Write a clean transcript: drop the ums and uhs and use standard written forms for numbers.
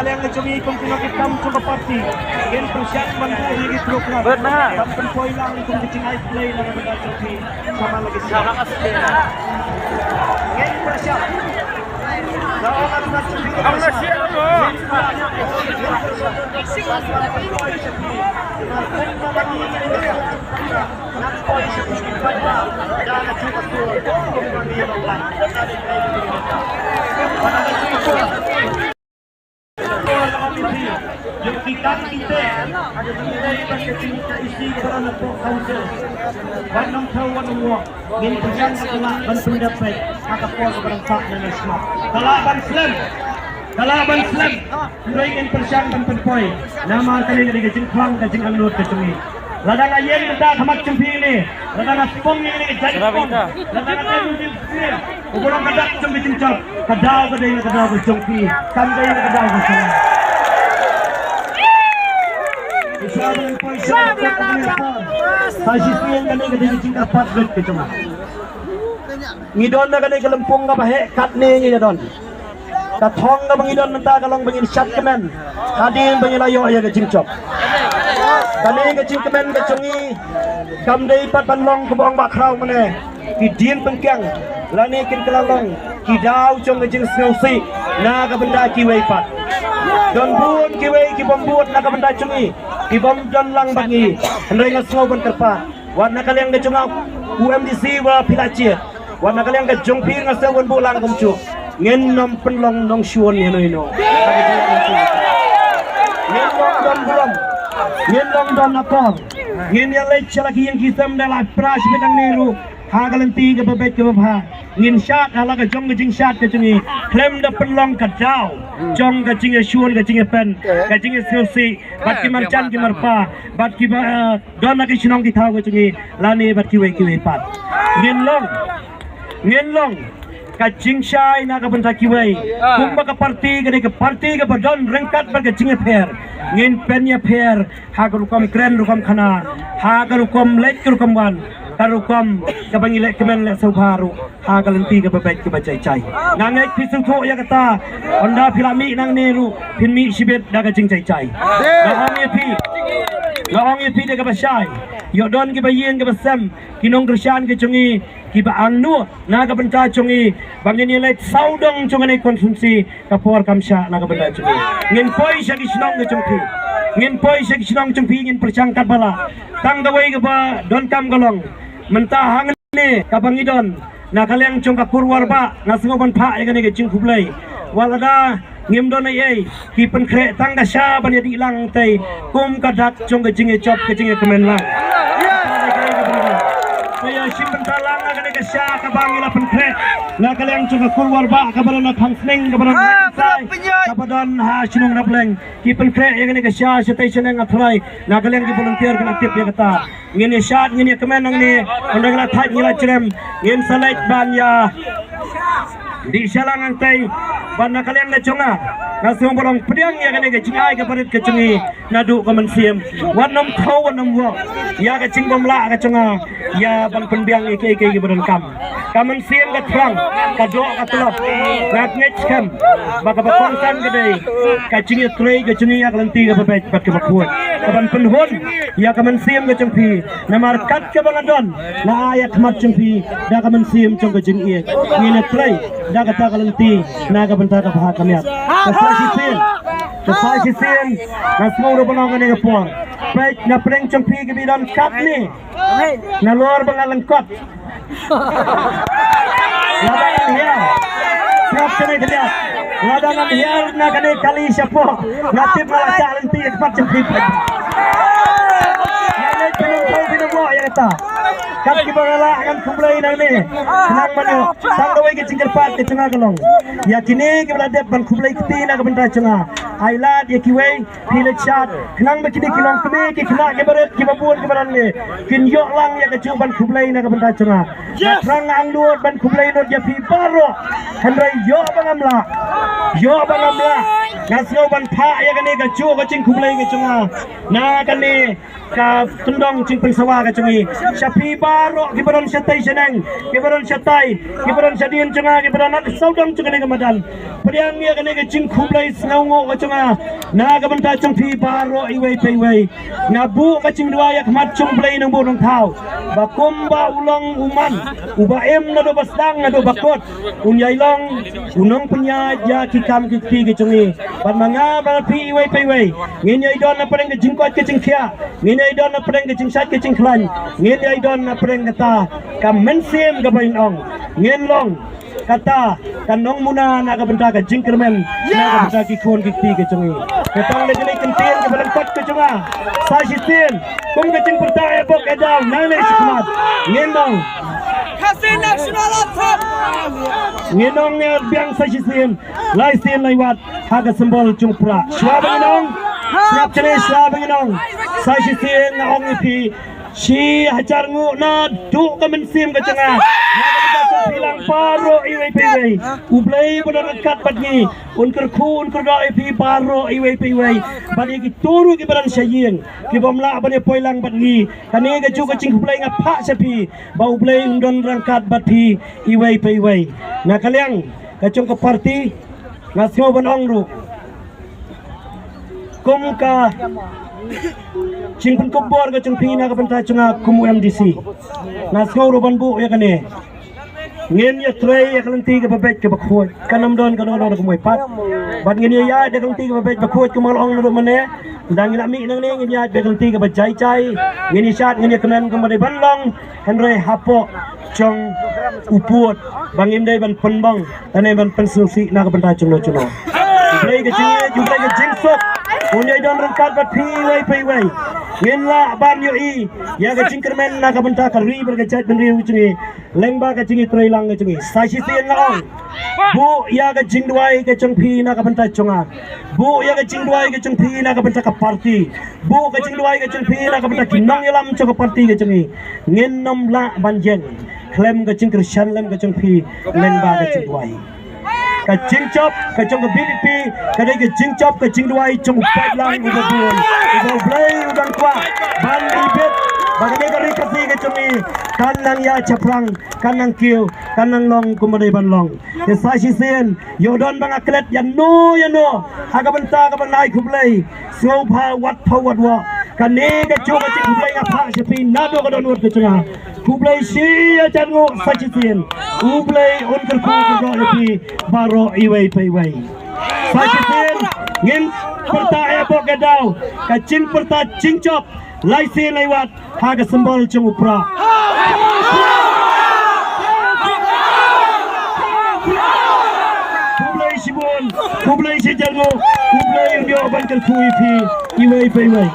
kalian ngecungi kung pinakitang sa kapati. Yan po siya bantu higi truk na. Tampan po ilang kung kicing ay play na mga chungi sama lagi siya. Yan po siya. Ang nasya mo. Yung kita ada isi kepada Pok Council. Wanang tahu wanang wak. Ini berjalan setelah bantu dapat maka puas berempat dan semua. Kalaban slam. Sudah ingin persiapan penpoy. Nama kali ini kecing klang kecing anglut kecungi. Ladang ayen kita kamak cempi ini. Ladang aspong ini kecing spong. Ladang ayen ini. Ukuran kadak cempi cincap. Kadau kadai kadau kecumpi. Kandai kadau kecungi. Isaban poy Sasisian kami kadai kecing kapat gut kecunga. Ngidon na kadai kelempung kapahe kat ni ngidon. Katong na bangidon mentah kalong bangin syat kemen hadin bangin layo ya kecing cop kami kecing kemen kecungi kamdei pat panlong kebong bakrau mana kidin pengkang lani kin kelalong kidau cong kecing snowsi na ka benda kiwei pat don buon kiwei ki bombuot na ka benda cungi ki bom don lang bangi hendai ngasau ban terpa warna kalian kecunga UMDC wa pilacir warna kalian kecung pi ngasau ban bulang kumcu ngin nom penlong nong shuon ino ngin long don bulam ngin long don apor ngin yang leceh lagi yang kisam dalam pras bedang niru hagalenti ke bebet ke bebha ngin syat hala ke jong ke jing syat ke jungi klem da penlong ke jauh jong ke jing shuon ke jing pen ke jing silsi bat ki marcan ki marpa bat ki don lagi sinong ki tahu ke jungi lani bat ki wei pat ngin long kacing syai na kapan takiway kumba ka parti ke badon rengkat bar kacing per ngin penya per hagarukam kren rukam khana hagarukam lek rukam wan karukom kabangi lek kemen lek saubaru hagalenti ke bebek ke bacai cai nangek pisung tho ya kata onda filami nang neru pinmi sibet da kacing cai cai Lahong ye pi de ke basai yo don ke bayen ke basam kinong kersian ke cungi ki ba angnu na ka benta cungi bangin ni lek saudong cungi konsumsi kapor kamsha na ka benda cungi ngin poi sya ki sinong ke cungpi ngin poi sya ki sinong cungpi ngin percangkat bala tang gawai ke ba don kam golong mentah hangen ni ka bangidon na kaliang cung ka purwar ba na sengoban pha ya ke cing kublai walada ngim don ai ki pen kre tang ka sha ban di lang tai kum ka dak chung ke jinge chop ke jinge kemen lang saya simpen talang na ke sha ka bangila pen kre na kaliang chung ka kurwar ba ka balan na khang sneng ka balan sai ka badan ha sinong na bleng ki pen kre ya ke sha setai seneng athrai na kaliang ki volunteer ka aktif ya kata ngini shat ngini kemen nang ni ondang la thai ngila crem ngin salait ban ya di salangan tai bana kalian na chunga na sung bolong priang ya kane ke jingai ke parit ke chungi nadu ka mansiam wanam thau wanam wa ya ke chingbom la ka chunga ya ban penbiang ke ke badan kam kaman siam ka thrang ka do ka tulap na ngech kam baka ba kongsan ke dei ka chingi trei ke chungi ya kalanti ke babet bat ke bakhuat ka ban penhon ya kaman siam ke chungpi na markat ke bangadon na ayat mat chungpi da kaman siam chung ke jingi ni na trei da kata kalanti na ka banta ka bahak kamiat Kesasisin na semua penongan yang kepor baik na preng cempi ke bidang kat ni na luar bengalan kot ladangan hiar siap kena kerja ladangan hiar na kena kali siapa natip malah kalanti cepat cempi naik penonton pinong ya kata kat kibagala akan kumulay nang ni senang manu sanggawai ke cingkir pat ke tengah gelong ya kini ke beladep ban kumulay kiti na ke benda cengah ailat ya kiwai pilet chat kenang bekini kilong kemi ki kena ke beret ki babun ke baran ni kin yok lang ya ke cung ban kumulay na ke benda cengah ya terang ang luot ban kumulay not ya pi baro hendrai yok bangamla ngasau ban pha ya kani ke cu ke cing kumulay ke cengah na kani ka tundong cing pensawa ke cungi syapi baro kibaran syatai senang kibaran sadin cunga kibaran nak saudang cunga ni kemadan priang dia kene ke cing kublai sengawo ke cunga chunga na ka banta chung phi baro iwei peiwei na bu ka ching dua yak mat chung play nang bu nang thau ba kumba ulong uman uba em na do basdang na do bakot unyai long unong punya ja ki kam ki ti ki chungi ban manga ba phi iwei peiwei ngin yai don na preng ke jingkot ke jingkhia ngin yai don na preng ke jingsat ke jingkhlan ngin yai don na preng kata kam mensiem ka bain ong ngin long kata kanong muna na kabenta ka jingkermen na kabenta ki khon ki ti ke chungi ketong le ni kentien ke balang kot ke chunga sa sitin kum ke jing perta e bok e daw na le sikmat ngendong Kasih nasional atap. ngendong ne biang sa sitin lai sin lai wat ha ka sembol chung pra shwa bangong snap chene shwa bangong sa sitin na ong pi si hajar ngu na du ka mensim ke chunga bilang paro iwei peiwei ublei benar kat badni unker khu unker da ipi paro iwei peiwei bani ki turu ki baran saying ki bomla bani poilang badni kani ga chu ka ching ublei nga pha sapi ba ublei undon rangkat badpi iwei peiwei na kaliang ka chung ka party nga sio ban ong ru kum ka ching pun kubor ka chung pina ka panta chunga kum MDC na sio ru ban bu ya kane ngin ya tray ya kalanti ka babet ka bakhoi kanam don ka don ka moy pat bat ngin ya de kalanti ka babet bakhoi ka malong na mane dang ina mi nang ne ngin ya de kalanti ka bajai chai ngin ya shat ngin ya kanan ka made banlong henry hapo chong uput bangim dai ban penbang ane ban pensusi na ka banta chuno chuno play ka jinge ju play ka jingsok unyai don rangkat bat phi wai pai wai ngin la ban yo I ya ka jingkermen na ka banta ka ri ber ka chat ben ri uchungi lengba ka jingi tray lang ka jingi sashi sin la ong bu ya ka jingduai ka chung phi na ka banta chunga bu ya ka jingduai ka chung phi na ka banta ka party bu ka jingduai ka chung phi na ka banta kinong yalam chu ka party ka jingi ngin nom la ban jeng klem ka jing krishan lem ka chung phi lengba ka jingduai ka jingchop ka chung ka BDP ka dai ka jingchop ka jingduai chung pat lang uba buon uba blay udang kwa ban ibet bagane ka ri kasi ka chungi kanang ya chaprang kanang kiu kanang long kumadai ban long ke sashi sen yodon bang aklet yano haga banta ka banai kublai so pha wat wa kane ka chu ka chi kublai nga pha sipi nado ka don wat ka chunga kublai si chango sashi sen kublai on kal ku ka do pi baro iwei peiwei sashi sen ngin perta e bo ka daw ka chin perta chingchop lai se lai wat ha ka sembol chung upra kublai sibon kublai si jango kublai ndio ban kal ku ipi iwei peiwei